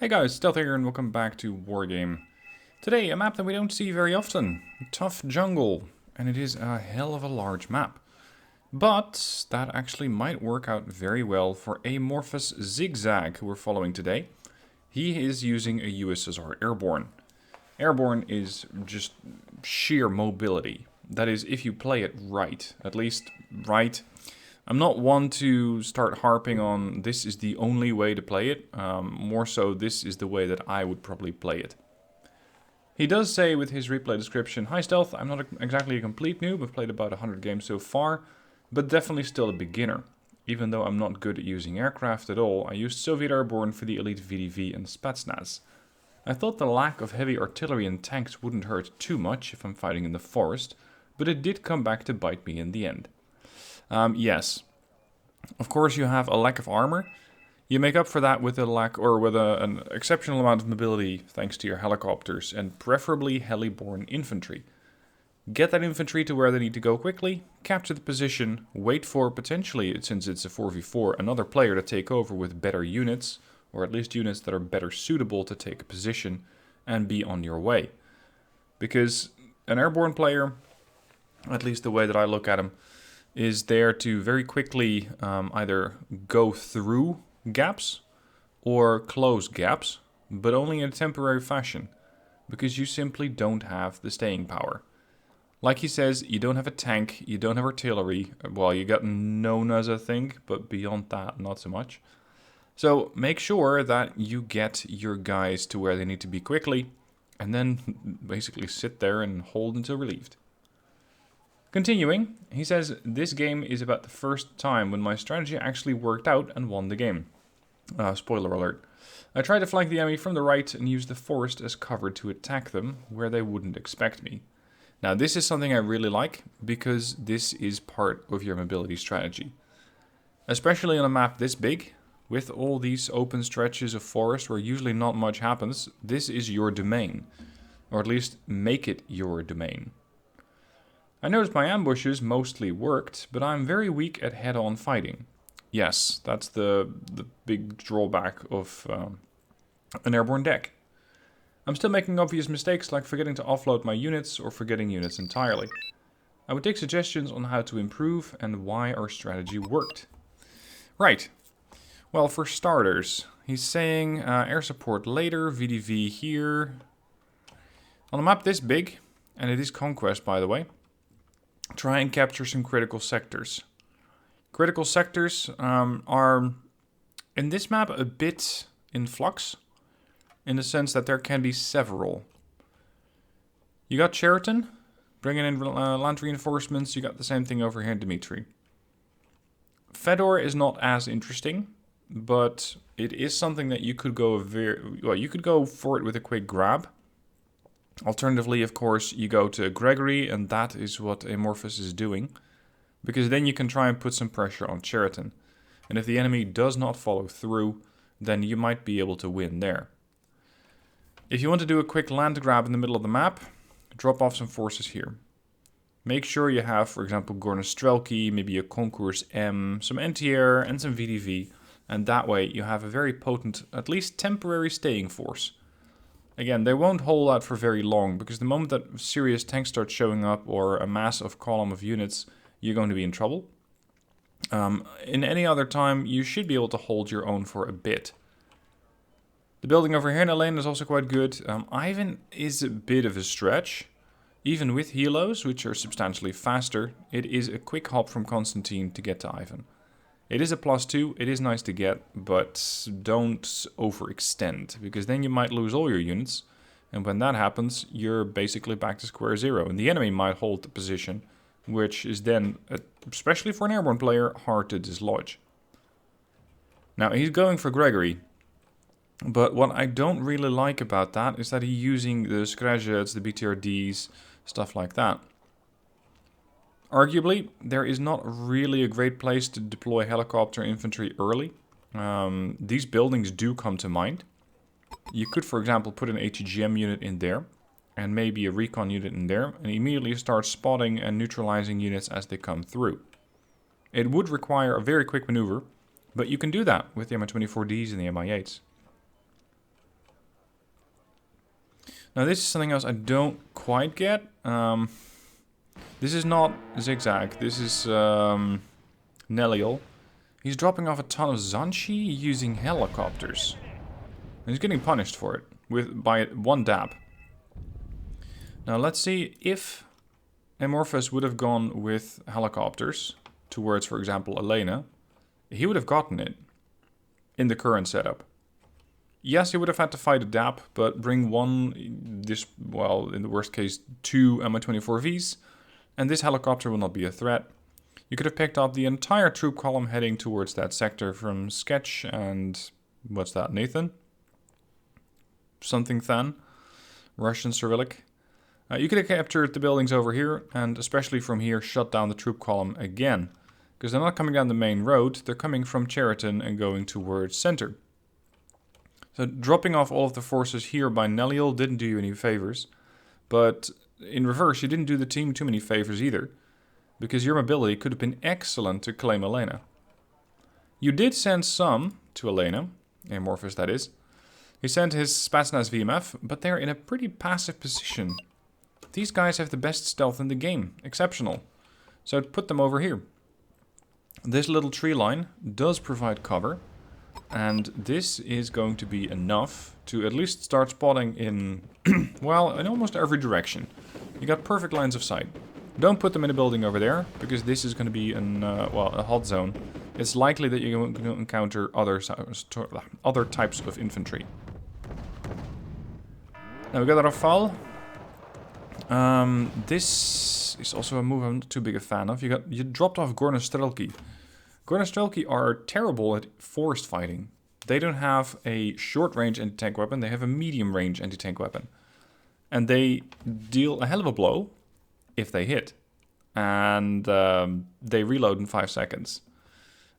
Hey guys, Stealth here and welcome back to Wargame. Today, a map that we don't see very often. Tough Jungle. And it is a hell of a large map. But that actually might work out very well for AmorphousZigZag, who we're following today. He is using a USSR Airborne. Airborne is just sheer mobility. That is, if you play it right. At least, right. I'm not one to start harping on this is the only way to play it. More so, this is the way that I would probably play it. He does say with his replay description, "Hi Stealth, I'm not exactly a complete noob. I've played about 100 games so far, but definitely still a beginner. Even though I'm not good at using aircraft at all, I used Soviet Airborne for the elite VDV and Spetznaz. I thought the lack of heavy artillery and tanks wouldn't hurt too much if I'm fighting in the forest, but it did come back to bite me in the end. Yes. Of course, you have a lack of armor. You make up for that with a lack, or with an exceptional amount of mobility thanks to your helicopters and preferably heli-borne infantry. Get that infantry to where they need to go quickly, capture the position, wait for potentially, since it's a 4v4, another player to take over with better units, or at least units that are better suitable to take a position, and be on your way. Because an airborne player, at least the way that I look at him, is there to very quickly either go through gaps or close gaps, but only in a temporary fashion, because you simply don't have the staying power. Like he says, you don't have a tank, you don't have artillery, well, you got Nonas, I think, but beyond that, not so much. So make sure that you get your guys to where they need to be quickly, and then basically sit there and hold until relieved. Continuing, he says, this game is about the first time when my strategy actually worked out and won the game. Spoiler alert. I tried to flank the enemy from the right and use the forest as cover to attack them where they wouldn't expect me. Now this is something I really like, because this is part of your mobility strategy. Especially on a map this big, with all these open stretches of forest where usually not much happens, this is your domain. Or at least make it your domain. I noticed my ambushes mostly worked, but I'm very weak at head-on fighting. Yes, that's the big drawback of an airborne deck. I'm still making obvious mistakes like forgetting to offload my units or forgetting units entirely. I would take suggestions on how to improve and why our strategy worked. Right. Well, for starters, he's saying air support later, VDV here. On a map this big, and it is Conquest by the way, try and capture some critical sectors. Critical sectors are, in this map, a bit in flux, in the sense that there can be several. You got Sheraton, bringing in land reinforcements. You got the same thing over here in Dimitri. Fedor is not as interesting, but it is something that you could go you could go for it with a quick grab. Alternatively, of course, you go to Gregory, and that is what Amorphous is doing, because then you can try and put some pressure on Sheraton. And if the enemy does not follow through, then you might be able to win there. If you want to do a quick land grab in the middle of the map, drop off some forces here. Make sure you have, for example, Gornostrelki, maybe a Concours M, some anti-air, and some VDV, and that way you have a very potent, at least temporary staying force. Again, they won't hold out for very long, because the moment that serious tanks start showing up or a massive column of units, you're going to be in trouble. In any other time, you should be able to hold your own for a bit. The building over here in the lane is also quite good. Ivan is a bit of a stretch. Even with helos, which are substantially faster, it is a quick hop from Constantine to get to Ivan. It is a +2, it is nice to get, but don't overextend, because then you might lose all your units, and when that happens, you're basically back to square zero, and the enemy might hold the position, which is then, especially for an airborne player, hard to dislodge. Now, he's going for Gregory, but what I don't really like about that is that he's using the Skrajets, the BTRDs, stuff like that. Arguably, there is not really a great place to deploy helicopter infantry early. These buildings do come to mind. You could, for example, put an ATGM unit in there, and maybe a recon unit in there, and immediately start spotting and neutralizing units as they come through. It would require a very quick maneuver, but you can do that with the Mi-24Ds and the Mi-8s. Now this is something else I don't quite get. This is not Zigzag. This is Neliel. He's dropping off a ton of Zanshi using helicopters. And he's getting punished for it by one dab. Now let's see if Amorphous would have gone with helicopters towards, for example, Elena. He would have gotten it in the current setup. Yes, he would have had to fight a dab, but bring well, in the worst case, 2 MI-24Vs, and this helicopter will not be a threat. You could have picked up the entire troop column heading towards that sector from Sketch and... what's that, Nathan? Something Than. Russian Cyrillic. You could have captured the buildings over here, and especially from here, shut down the troop column again. Because they're not coming down the main road, they're coming from Cheriton and going towards center. So dropping off all of the forces here by Neliel didn't do you any favors. But in reverse, you didn't do the team too many favors either. Because your mobility could have been excellent to claim Elena. You did send some to Elena, Amorphous that is. He sent his Spetznaz VMF, but they're in a pretty passive position. These guys have the best stealth in the game. Exceptional. So put them over here. This little tree line does provide cover. And this is going to be enough to at least start spotting in, well, in almost every direction. You got perfect lines of sight. Don't put them in a building over there, because this is going to be a hot zone. It's likely that you're going to encounter other types of infantry. Now we got our foul. This is also a move I'm not too big a fan of. You dropped off Gornostrelki. Gornostrelki are terrible at forest fighting. They don't have a short-range anti-tank weapon. They have a medium-range anti-tank weapon. And they deal a hell of a blow if they hit. And they reload in 5 seconds.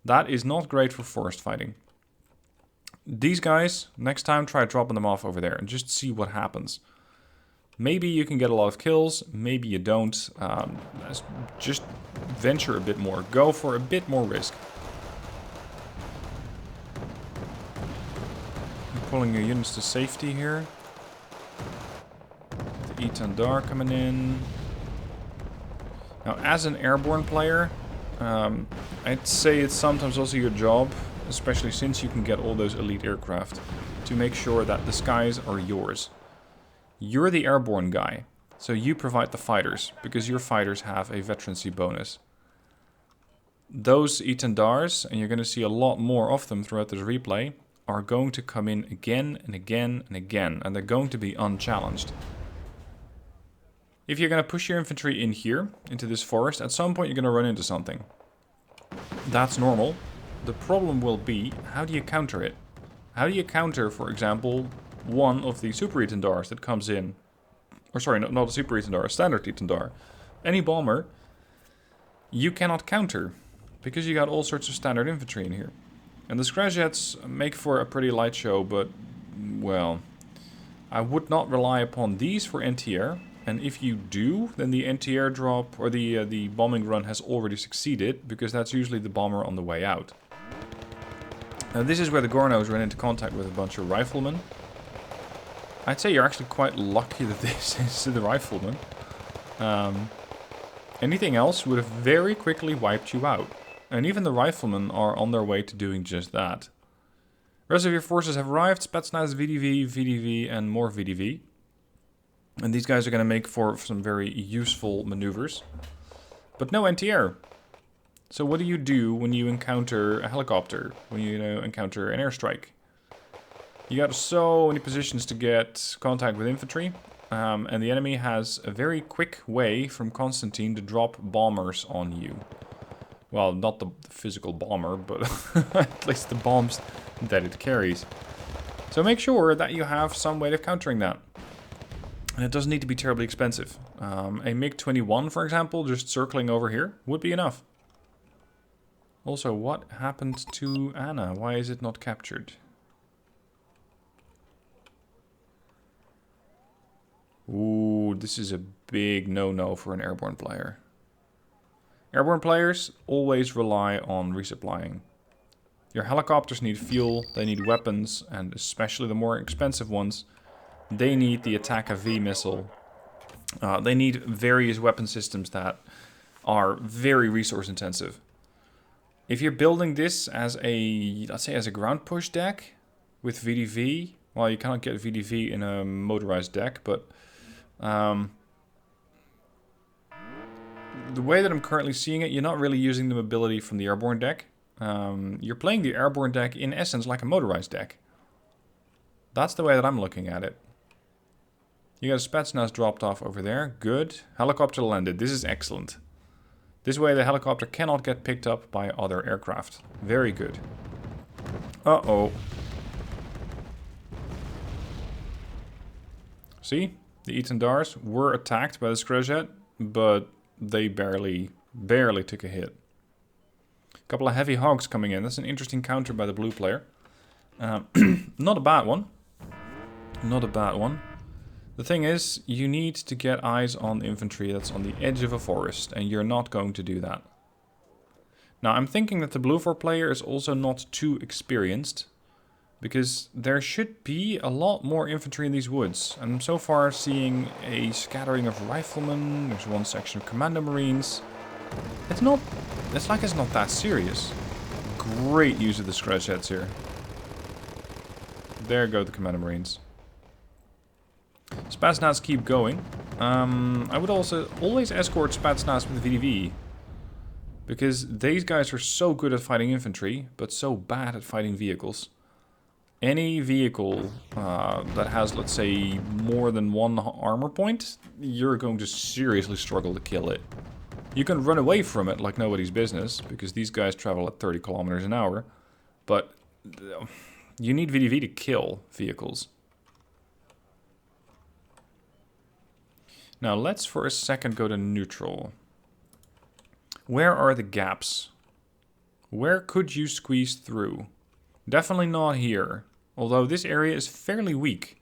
That is not great for forest fighting. These guys, next time try dropping them off over there and just see what happens. Maybe you can get a lot of kills, maybe you don't. Just venture a bit more. Go for a bit more risk. I'm pulling your units to safety here. The Etandar coming in. Now, as an airborne player, I'd say it's sometimes also your job, especially since you can get all those elite aircraft, to make sure that the skies are yours. You're the airborne guy, so you provide the fighters, because your fighters have a veterancy bonus. Those Etandars, and you're going to see a lot more of them throughout this replay, are going to come in again and again and again, and they're going to be unchallenged. If you're going to push your infantry in here, into this forest, at some point you're going to run into something. That's normal. The problem will be, how do you counter it? How do you counter, for example, one of the Super Etandars that comes in? Or sorry, not a Super Etandar, a Standard Etandar. Any bomber, you cannot counter, because you got all sorts of standard infantry in here. And the Scrajets make for a pretty light show, but, well, I would not rely upon these for anti-air. And if you do, then the anti-air drop or the bombing run has already succeeded, because that's usually the bomber on the way out. Now this is where the Gornos run into contact with a bunch of riflemen. I'd say you're actually quite lucky that this is the riflemen. Anything else would have very quickly wiped you out. And even the riflemen are on their way to doing just that. The rest of your forces have arrived. Spetznaz, VDV, VDV, and more VDV. And these guys are going to make for some very useful maneuvers. But no anti-air. So what do you do when you encounter a helicopter? When you encounter an airstrike? You got so many positions to get contact with infantry. And the enemy has a very quick way from Constantine to drop bombers on you. Well, not the physical bomber, but at least the bombs that it carries. So make sure that you have some way of countering that. And it doesn't need to be terribly expensive. A MiG-21, for example, just circling over here would be enough. Also, what happened to Anna? Why is it not captured? Ooh, this is a big no-no for an airborne player. Airborne players always rely on resupplying. Your helicopters need fuel, they need weapons, and especially the more expensive ones, They need the Attack V missile. They need various weapon systems that are very resource intensive. If you're building this as a, let's say as a ground push deck with VDV, well, you cannot get VDV in a motorized deck, but the way that I'm currently seeing it, you're not really using the mobility from the airborne deck. You're playing the airborne deck in essence like a motorized deck. That's the way that I'm looking at it. You got a Spetznaz dropped off over there. Good. Helicopter landed. This is excellent. This way the helicopter cannot get picked up by other aircraft. Very good. Uh-oh. See? The Etendars were attacked by the Screwjet, but they barely took a hit. A couple of heavy Hawkz coming in. That's an interesting counter by the blue player. Not a bad one. Not a bad one. The thing is, you need to get eyes on infantry that's on the edge of a forest, and you're not going to do that. Now, I'm thinking that the blue 4 player is also not too experienced, because there should be a lot more infantry in these woods. I'm so far seeing a scattering of riflemen, there's one section of Commando Marines. It's not that serious. Great use of the Screwjets here. There go the Commando Marines. Spetznaz keep going. I would also always escort Spetznaz with VDV. Because these guys are so good at fighting infantry, but so bad at fighting vehicles. Any vehicle that has, let's say, more than one armor point, you're going to seriously struggle to kill it. You can run away from it like nobody's business, because these guys travel at 30 kilometers an hour. But you need VDV to kill vehicles. Now let's for a second go to neutral. Where are the gaps? Where could you squeeze through? Definitely not here. Although this area is fairly weak.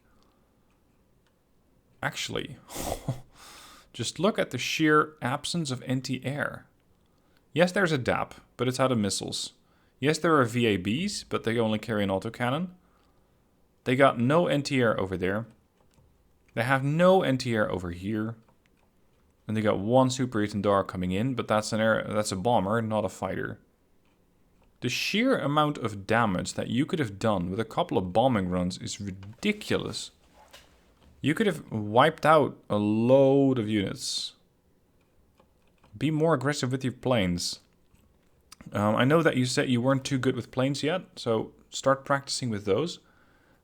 Actually, just look at the sheer absence of anti-air. Yes, there's a DAP, but it's out of missiles. Yes, there are VABs, but they only carry an autocannon. They got no anti-air over there. They have no anti-air over here. And they got one Super Etendar coming in, but that's a bomber, not a fighter. The sheer amount of damage that you could have done with a couple of bombing runs is ridiculous. You could have wiped out a load of units. Be more aggressive with your planes. I know that you said you weren't too good with planes yet, so start practicing with those.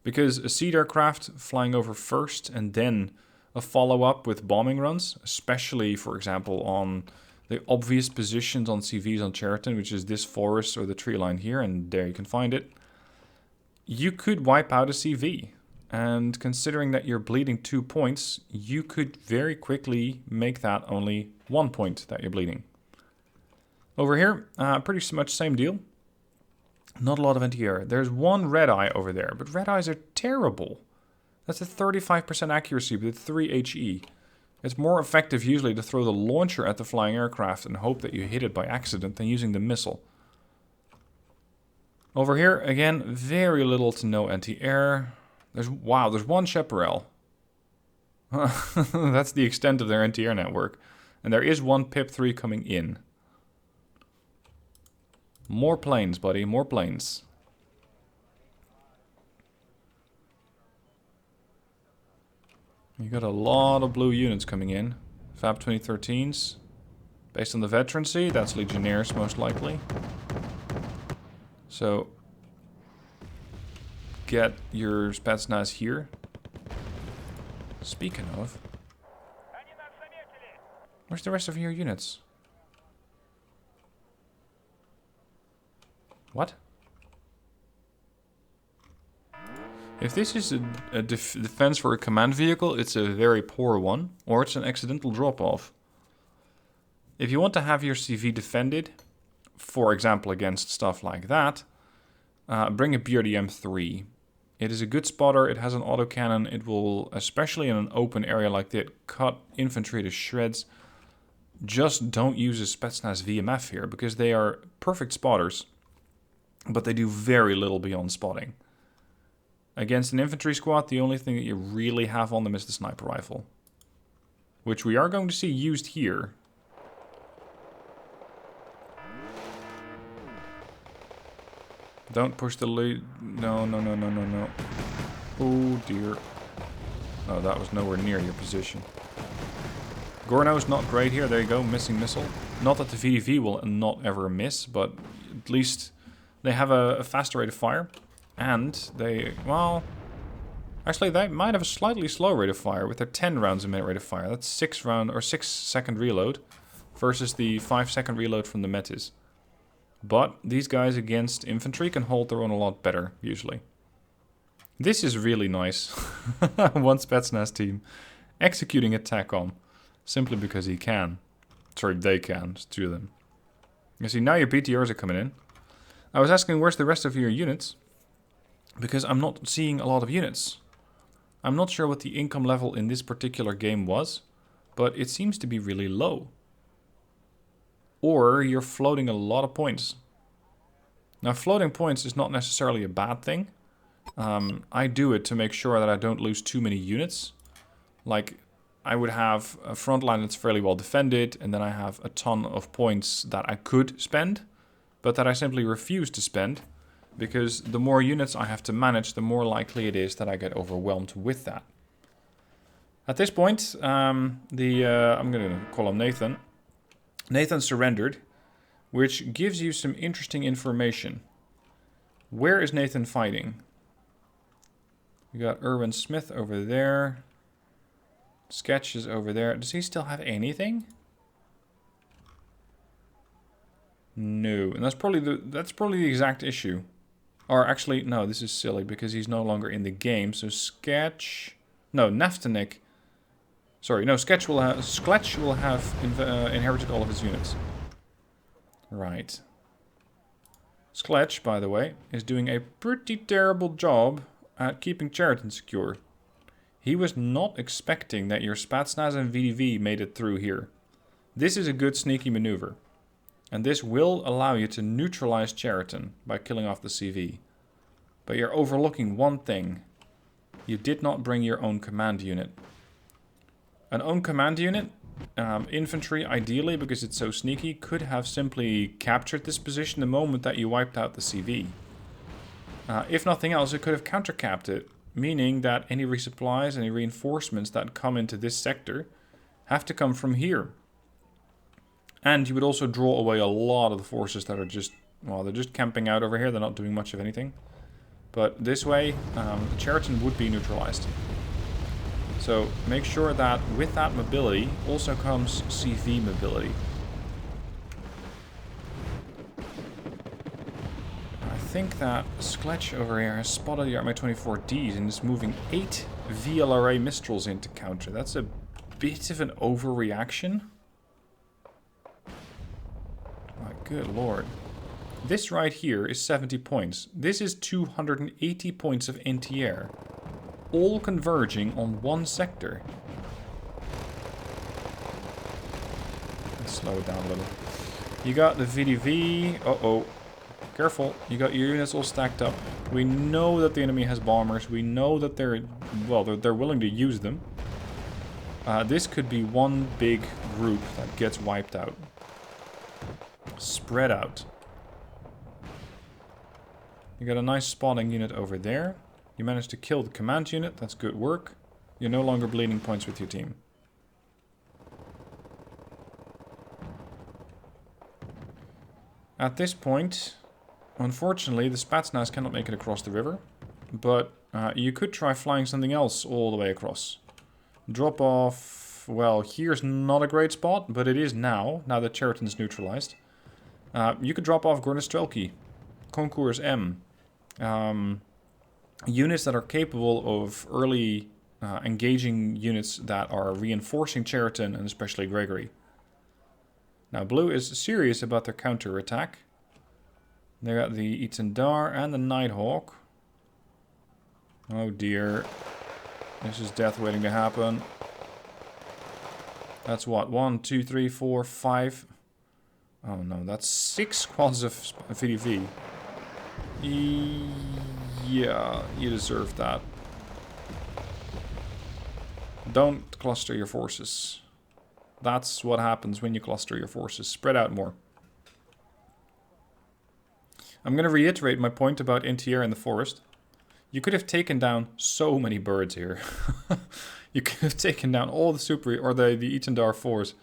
Because a seed aircraft flying over first and then a follow-up with bombing runs, especially, for example, on the obvious positions on CVs on Cheriton, which is this forest or the tree line here, and there you can find it, you could wipe out a CV. And considering that you're bleeding 2 points, you could very quickly make that only 1 point that you're bleeding. Over here, pretty much same deal. Not a lot of anti-air. There's one red eye over there, but red eyes are terrible. That's a 35% accuracy with 3 HE. It's more effective usually to throw the launcher at the flying aircraft and hope that you hit it by accident than using the missile. Over here, again, very little to no anti-air. There's one Chaparral. That's the extent of their anti-air network. And there is one PIP 3 coming in. More planes, buddy, more planes. You got a lot of blue units coming in. Fab 2013s. Based on the veterancy, that's Legionnaires most likely. So, get your Spetznaz here. Speaking of, where's the rest of your units? What? If this is a defense for a command vehicle, it's a very poor one, or it's an accidental drop-off. If you want to have your CV defended, for example against stuff like that, bring a BeerDrinker 3. It is a good spotter, it has an autocannon, it will, especially in an open area like that, cut infantry to shreds. Just don't use a Spetznaz VMF here, because they are perfect spotters. But they do very little beyond spotting. Against an infantry squad, the only thing that you really have on them is the sniper rifle. Which we are going to see used here. Don't push the lead. No, no, no, no, no, no. Oh dear. Oh, that was nowhere near your position. Gorno's not great here. There you go, missing missile. Not that the VDV will not ever miss, but at least they have a faster rate of fire. And they, well... Actually, they might have a slightly slow rate of fire with their 10 rounds a minute rate of fire. That's 6 second reload versus the 5-second reload from the Metis. But these guys against infantry can hold their own a lot better, usually. This is really nice. One Spetznaz team executing attack on, simply because he can. Sorry, they can. It's two of them. You see, now your BTRs are coming in. I was asking where's the rest of your units, because I'm not seeing a lot of units. I'm not sure what the income level in this particular game was, but it seems to be really low. Or you're floating a lot of points. Now, floating points is not necessarily a bad thing. I do it to make sure that I don't lose too many units. Like, I would have a front line that's fairly well defended, and then I have a ton of points that I could spend, but that I simply refuse to spend, because the more units I have to manage, the more likely it is that I get overwhelmed with that. At this point, I'm going to call him Nathan. Nathan surrendered, which gives you some interesting information. Where is Nathan fighting? We got Erwin Smith over there. Sketch is over there. Does he still have anything? No, and that's probably the exact issue. Or actually, no, this is silly because he's no longer in the game. So Sketch, no, Naftanik. Sorry, no, Sketch will have inherited all of his units. Right. Sketch, by the way, is doing a pretty terrible job at keeping Cheriton secure. He was not expecting that your Spetznaz and VDV made it through here. This is a good sneaky maneuver. And this will allow you to neutralize Cheriton by killing off the CV. But you're overlooking one thing. You did not bring your own command unit. An own command unit, infantry ideally, because it's so sneaky, could have simply captured this position the moment that you wiped out the CV. If nothing else, it could have countercapped it, meaning that any resupplies, any reinforcements that come into this sector have to come from here. And you would also draw away a lot of the forces that are just, well, they're just camping out over here. They're not doing much of anything. But this way, Cheriton would be neutralized. So make sure that with that mobility also comes CV mobility. I think that Skletch over here has spotted the Army 24Ds and is moving 8 VLRA Mistrals in to counter. That's a bit of an overreaction. My good lord. This right here is 70 points. This is 280 points of anti-air. All converging on one sector. Let's slow it down a little. You got the VDV. Uh-oh. Careful. You got your units all stacked up. We know that the enemy has bombers. We know that they're willing to use them. This could be one big group that gets wiped out. Spread out. You got a nice spawning unit over there. You managed to kill the command unit. That's good work. You're no longer bleeding points with your team. At this point, unfortunately, the Spetznaz cannot make it across the river. But you could try flying something else all the way across. Drop off... Well, here's not a great spot, but it is now that Cheriton's neutralized. You could drop off Gornestrelki, Concours M. Units that are capable of early engaging units that are reinforcing Cheriton and especially Gregory. Now, Blue is serious about their counter-attack. They got the Itendar and the Nighthawk. Oh dear. This is death waiting to happen. That's what? 1, 2, 3, 4, 5. Oh no, that's 6 squads of VDV. Yeah, you deserve that. Don't cluster your forces. That's what happens when you cluster your forces. Spread out more. I'm going to reiterate my point about NTR in the forest. You could have taken down so many birds here. You could have taken down all the super or the Etendar force.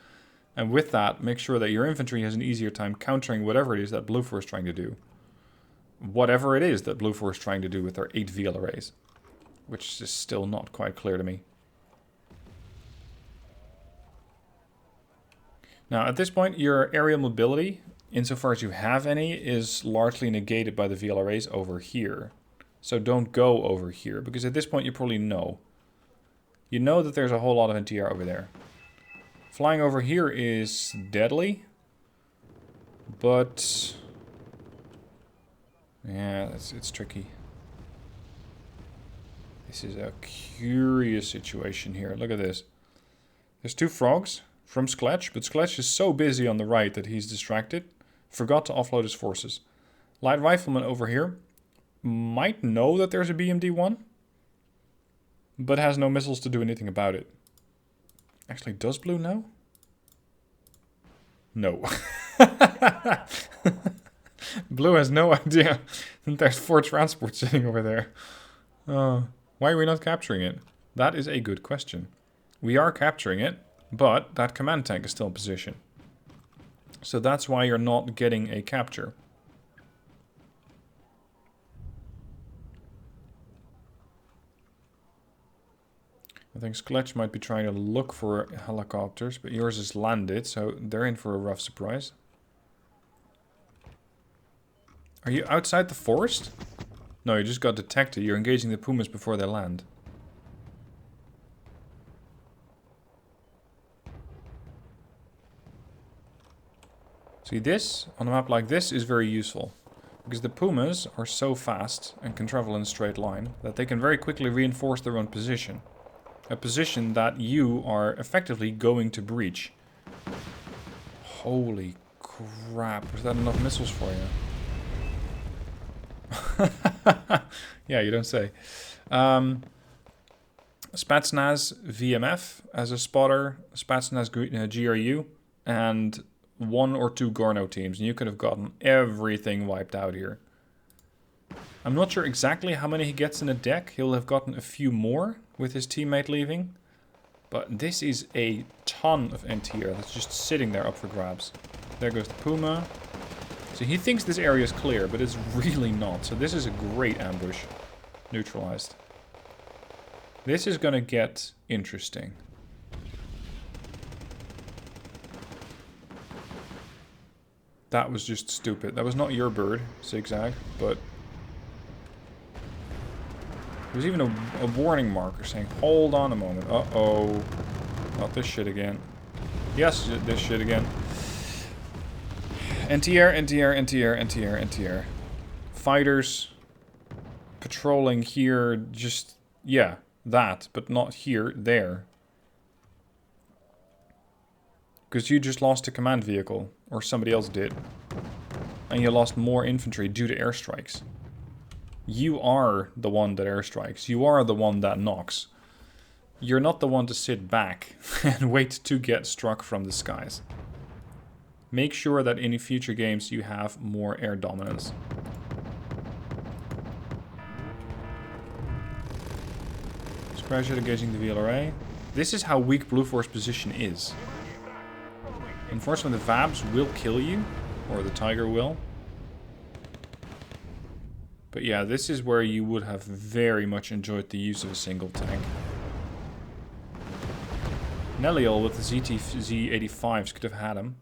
And with that, make sure that your infantry has an easier time countering whatever it is that Blue Force is trying to do. Whatever it is that Blue Force is trying to do with their 8 VLRAs. Which is still not quite clear to me. Now, at this point, your aerial mobility, insofar as you have any, is largely negated by the VLRAs over here. So don't go over here, because at this point you probably know. You know that there's a whole lot of NTR over there. Flying over here is deadly. But yeah, it's tricky. This is a curious situation here. Look at this. There's 2 frogs from Skletch, but Skletch is so busy on the right that he's distracted. Forgot to offload his forces. Light rifleman over here might know that there's a BMD-1, but has no missiles to do anything about it. Actually, does Blue know? No. Blue has no idea that there's 4 transports sitting over there. Why are we not capturing it? That is a good question. We are capturing it, but that command tank is still in position. So that's why you're not getting a capture. I think Skletch might be trying to look for helicopters, but yours is landed, so they're in for a rough surprise. Are you outside the forest? No, you just got detected. You're engaging the Pumas before they land. See, this, on a map like this, is very useful. Because the Pumas are so fast and can travel in a straight line that they can very quickly reinforce their own position. A position that you are effectively going to breach. Holy crap, is that enough missiles for you? Yeah, you don't say. Spetznaz VMF as a spotter, Spetznaz GRU, and 1 or 2 Gorno teams, and you could have gotten everything wiped out here. I'm not sure exactly how many he gets in a deck. He'll have gotten a few more with his teammate leaving. But this is a ton of NTR that's just sitting there up for grabs. There goes the Puma. So he thinks this area is clear, but it's really not. So this is a great ambush. Neutralized. This is going to get interesting. That was just stupid. That was not your bird, Zigzag, but there's even a warning marker saying, hold on a moment. Uh-oh. Not this shit again. Yes, this shit again. NTR, NTR, NTR, NTR, NTR. Fighters patrolling here, just, yeah, that, but not here, there. Because you just lost a command vehicle, or somebody else did. And you lost more infantry due to airstrikes. You are the one that airstrikes. You are the one that knocks. You're not the one to sit back and wait to get struck from the skies. Make sure that in future games you have more air dominance. Surprise jet engaging the VLRA. This is how weak Blue Force position is. Unfortunately, the Vabs will kill you, or the Tiger will. But yeah, this is where you would have very much enjoyed the use of a single tank. Neliol with the Z85s could have had him.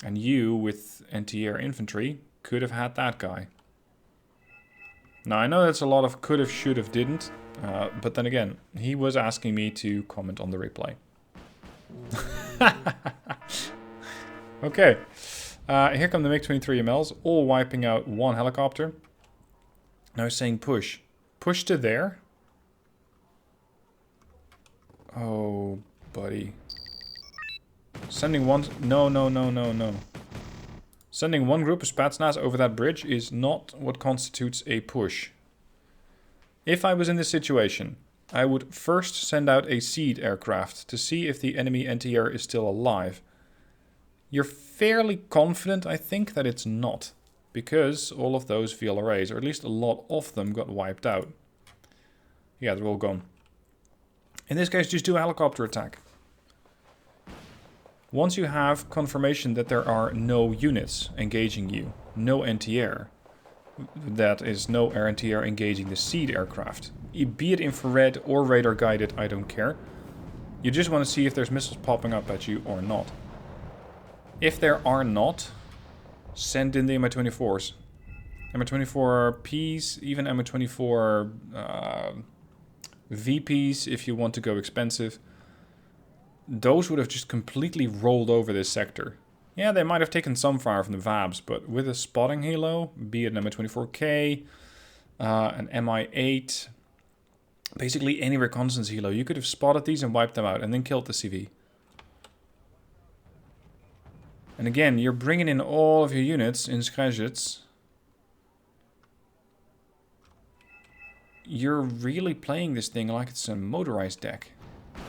And you, with anti-air infantry, could have had that guy. Now, I know that's a lot of could have, should have, didn't. But then again, he was asking me to comment on the replay. Okay. Here come the MiG-23 MLs, all wiping out one helicopter. Now he's saying push. Push to there? Oh, buddy. Sending one... No, no, no, no, no. Sending one group of Spetznaz over that bridge is not what constitutes a push. If I was in this situation, I would first send out a seed aircraft to see if the enemy anti-air is still alive. You're fairly confident, I think, that it's not. Because all of those VLRAs, or at least a lot of them, got wiped out. Yeah, they're all gone. In this case, just do a helicopter attack. Once you have confirmation that there are no units engaging you, no anti-air, that is no anti-air engaging the seed aircraft, be it infrared or radar guided, I don't care. You just want to see if there's missiles popping up at you or not. If there are not, send in the Mi-24s. Mi-24Ps, even Mi-24 VPs if you want to go expensive. Those would have just completely rolled over this sector. Yeah, they might have taken some fire from the VABs, but with a spotting helo, be it an Mi-24K, an Mi-8, basically any reconnaissance helo, you could have spotted these and wiped them out and then killed the CV. And again, you're bringing in all of your units in Siegert. You're really playing this thing like it's a motorized deck.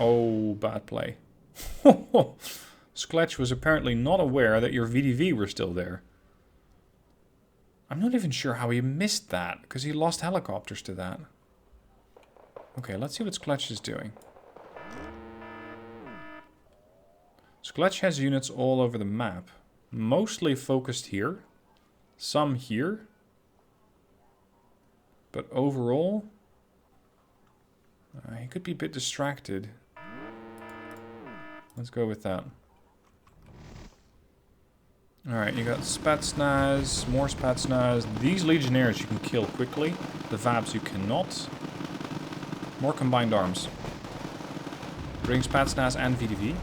Oh, bad play. Skletch was apparently not aware that your VDV were still there. I'm not even sure how he missed that, because he lost helicopters to that. Okay, let's see what Skletch is doing. Skletch has units all over the map. Mostly focused here. Some here. But overall, he could be a bit distracted. Let's go with that. Alright, you got Spetznaz, more Spetznaz. These Legionnaires you can kill quickly. The VABs you cannot. More combined arms. Bring Spetznaz and VDV.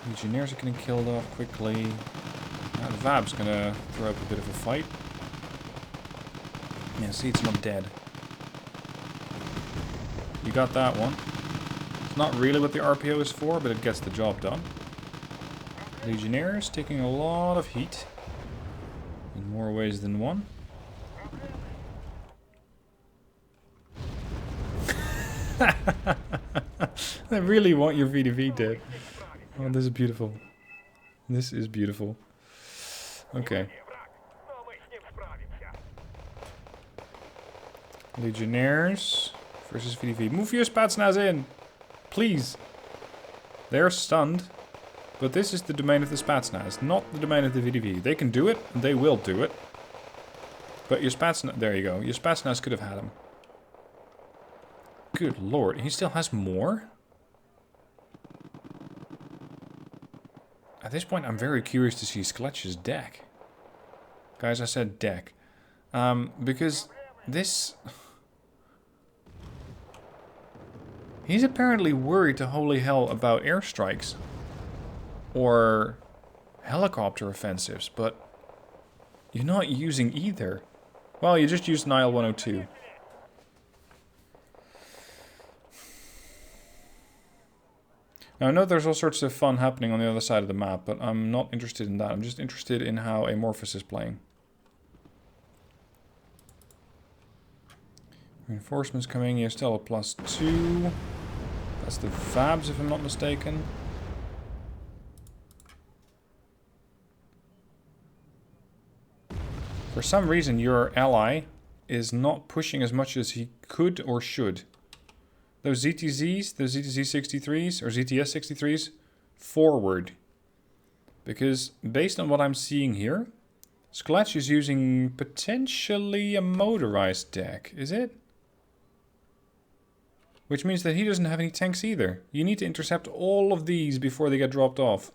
Legionnaires are getting killed off quickly. Now the VAB's gonna throw up a bit of a fight. Yeah, see, it's not dead. You got that one. It's not really what the RPO is for, but it gets the job done. Legionnaires taking a lot of heat. In more ways than one. I really want your VDV dead. Oh, this is beautiful. This is beautiful. Okay. Legionnaires versus VDV. Move your Spetznaz in! Please! They're stunned. But this is the domain of the Spetznaz, not the domain of the VDV. They can do it, and they will do it. But your Spetznaz... There you go. Your Spetznaz could have had him. Good lord. He still has more? At this point, I'm very curious to see Skletch's deck. Guys, I said deck. Because this... He's apparently worried to holy hell about airstrikes. Or helicopter offensives, but you're not using either. Well, you just used Nile 102. Now, I know there's all sorts of fun happening on the other side of the map, but I'm not interested in that. I'm just interested in how Amorphous is playing. Reinforcements coming. You're still a +2. That's the VABs, if I'm not mistaken. For some reason, your ally is not pushing as much as he could or should. Those ZTZs, those ZTZ 63s, or ZTS 63s, forward. Because based on what I'm seeing here, Skletch is using potentially a motorized deck, is it? Which means that he doesn't have any tanks either. You need to intercept all of these before they get dropped off.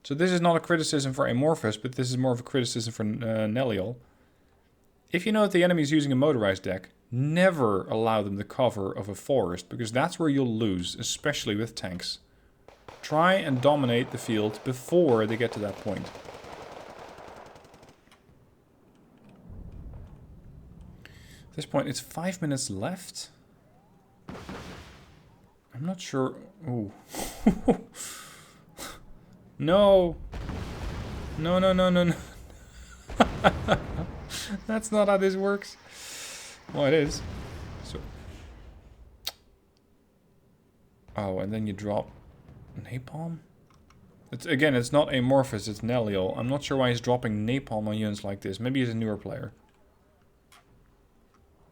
So this is not a criticism for Amorphous, but this is more of a criticism for Neliol. If you know that the enemy is using a motorized deck, never allow them the cover of a forest, because that's where you'll lose, especially with tanks. Try and dominate the field before they get to that point. At this point, it's 5 minutes left. I'm not sure... Ooh. No! No, no, no, no, no. That's not how this works. Well, it is. So. Oh, and then you drop napalm? It's not Amorphous, it's Neliel. I'm not sure why he's dropping napalm on units like this. Maybe he's a newer player.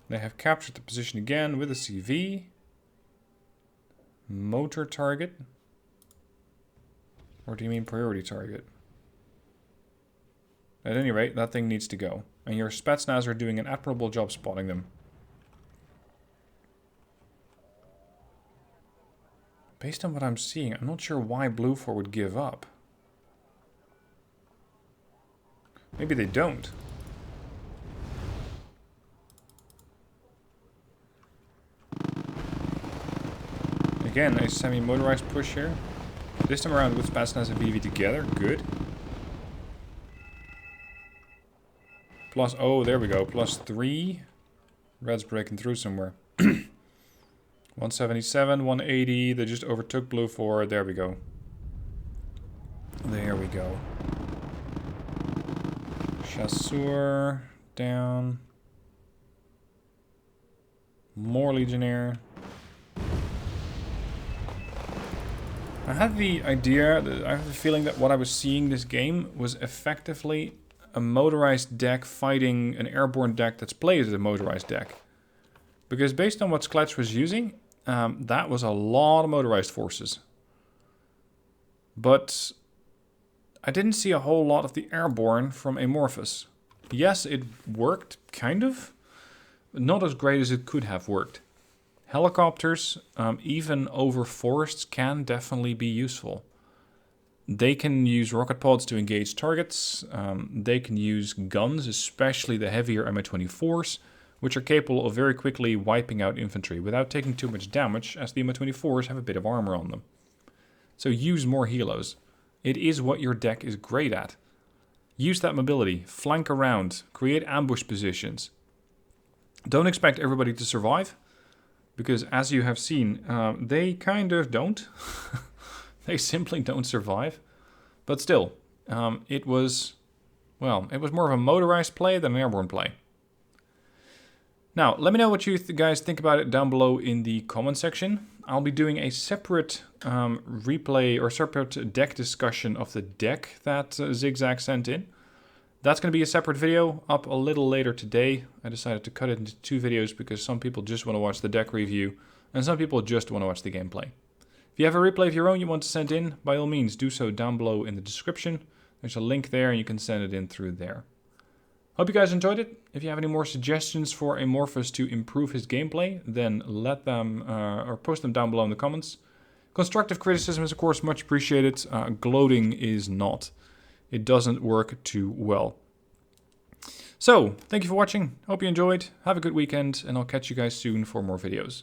They have captured the position again with a CV. Motor target? Or do you mean priority target? At any rate, that thing needs to go. And your Spetznaz are doing an admirable job spotting them. Based on what I'm seeing, I'm not sure why Blue 4 would give up. Maybe they don't. Again, a semi-motorized push here. This time around with Spetznaz and VV together. Good. Plus, oh, there we go. +3. Red's breaking through somewhere. 177, 180. They just overtook Blue 4. There we go. There we go. Chasseur down. More Legionnaire. I had the idea, I have the feeling that what I was seeing this game was effectively a motorized deck fighting an airborne deck that's played as a motorized deck. Because based on what Skletch was using, that was a lot of motorized forces. But I didn't see a whole lot of the airborne from Amorphous. Yes, it worked, kind of. Not as great as it could have worked. Helicopters, even over forests, can definitely be useful. They can use rocket pods to engage targets. They can use guns, especially the heavier MA-24s, which are capable of very quickly wiping out infantry without taking too much damage, as the MA-24s have a bit of armor on them. So use more helos. It is what your deck is great at. Use that mobility, flank around, create ambush positions. Don't expect everybody to survive, because as you have seen, they kind of don't. They simply don't survive. But still, it was more of a motorized play than an airborne play. Now, let me know what you guys think about it down below in the comment section. I'll be doing a separate replay or separate deck discussion of the deck that Zigzag sent in. That's going to be a separate video up a little later today. I decided to cut it into 2 videos because some people just want to watch the deck review and some people just want to watch the gameplay. If you have a replay of your own you want to send in, by all means do so down below in the description. There's a link there and you can send it in through there. Hope you guys enjoyed it. If you have any more suggestions for Amorphous to improve his gameplay, then let them or post them down below in the comments. Constructive criticism is of course much appreciated. Gloating is not. It doesn't work too well. So, thank you for watching. Hope you enjoyed. Have a good weekend, and I'll catch you guys soon for more videos.